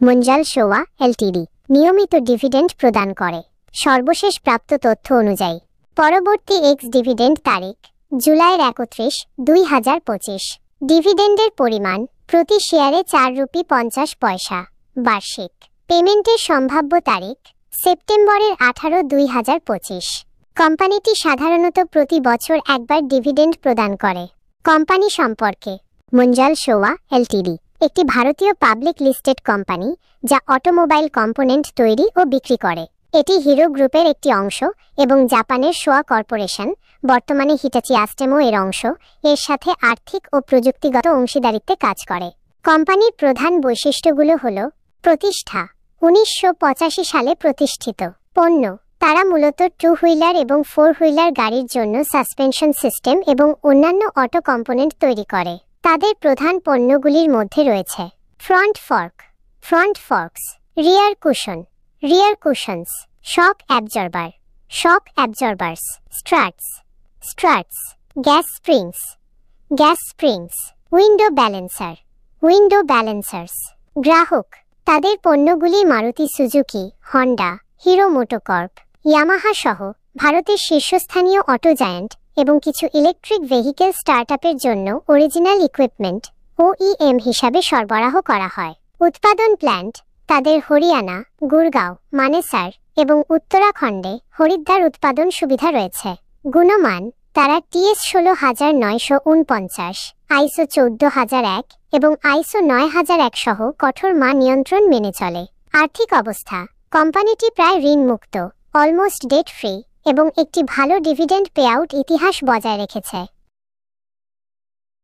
মুঞ্জাল সোয়া Ltd নিয়মিত dividend প্রদান করে। সর্বশেষ প্রাপ্ত তথ্য অনুযায়ী পরবর্তী এক্স ডিভিডেন্ড তারিখ জুলাইয়ের 31, 2025। ডিভিডেন্ডের পরিমাণ প্রতি শেয়ারে 4.50 রুপি। বার্ষিক পেমেন্টের সম্ভাব্য তারিখ সেপ্টেম্বরের 18, 2025। কোম্পানিটি সাধারণত প্রতি বছর একবার ডিভিডেন্ড প্রদান করে। কোম্পানি সম্পর্কে মুঞ্জাল সোয়া এলটিডি একটি ভারতীয় পাবলিক লিস্টেড কোম্পানি যা অটোমোবাইল কম্পোনেন্ট তৈরি ও বিক্রি করে। এটি হিরো গ্রুপের একটি অংশ এবং জাপানের সোয়া কর্পোরেশন, বর্তমানে হিটাচি আস্টেমো এর অংশ, এর সাথে আর্থিক ও প্রযুক্তিগত অংশীদারিত্বে কাজ করে। কোম্পানির প্রধান বৈশিষ্ট্যগুলো হল প্রতিষ্ঠা 1985 সালে প্রতিষ্ঠিত। পণ্য তারা মূলত 2 হুইলার এবং 4 হুইলার গাড়ির জন্য সাসপেনশন সিস্টেম এবং অন্যান্য অটো কম্পোনেন্ট তৈরি করে। তাদের প্রধান পণ্যগুলির মধ্যে রয়েছে ফ্রন্ট ফর্কস, রিয়ার কুশনস, শক অ্যাবজর্বার্স, স্ট্রাটস, গ্যাস স্প্রিংস, উইন্ডো ব্যালেন্সার্স। গ্রাহক তাদের পণ্যগুলি Maruti Suzuki, Honda, hero MotoCorp, Yamaha সহ ভারতের শীর্ষস্থানীয় অটো জায়ান্ট এবং কিছু ইলেকট্রিক ভেহিকেল স্টার্টআপের জন্য অরিজিনাল ইকুইপমেন্ট OEM হিসাবে সরবরাহ করা হয়। উৎপাদন প্ল্যান্ট তাদের হরিয়ানা, গুরগাঁও, মানেসার এবং উত্তরাখণ্ডে হরিদ্বার উৎপাদন সুবিধা রয়েছে। গুণমান তারা TS 16949, ISO 14001 এবং ISO 9001 সহ কঠোর মান নিয়ন্ত্রণ মেনে চলে। আর্থিক অবস্থা কোম্পানিটি প্রায় ঋণমুক্ত, অলমোস্ট ডেট ফ্রি এবং একটি ভালো ডিভিডেন্ড পেআউট ইতিহাস বজায় রেখেছে।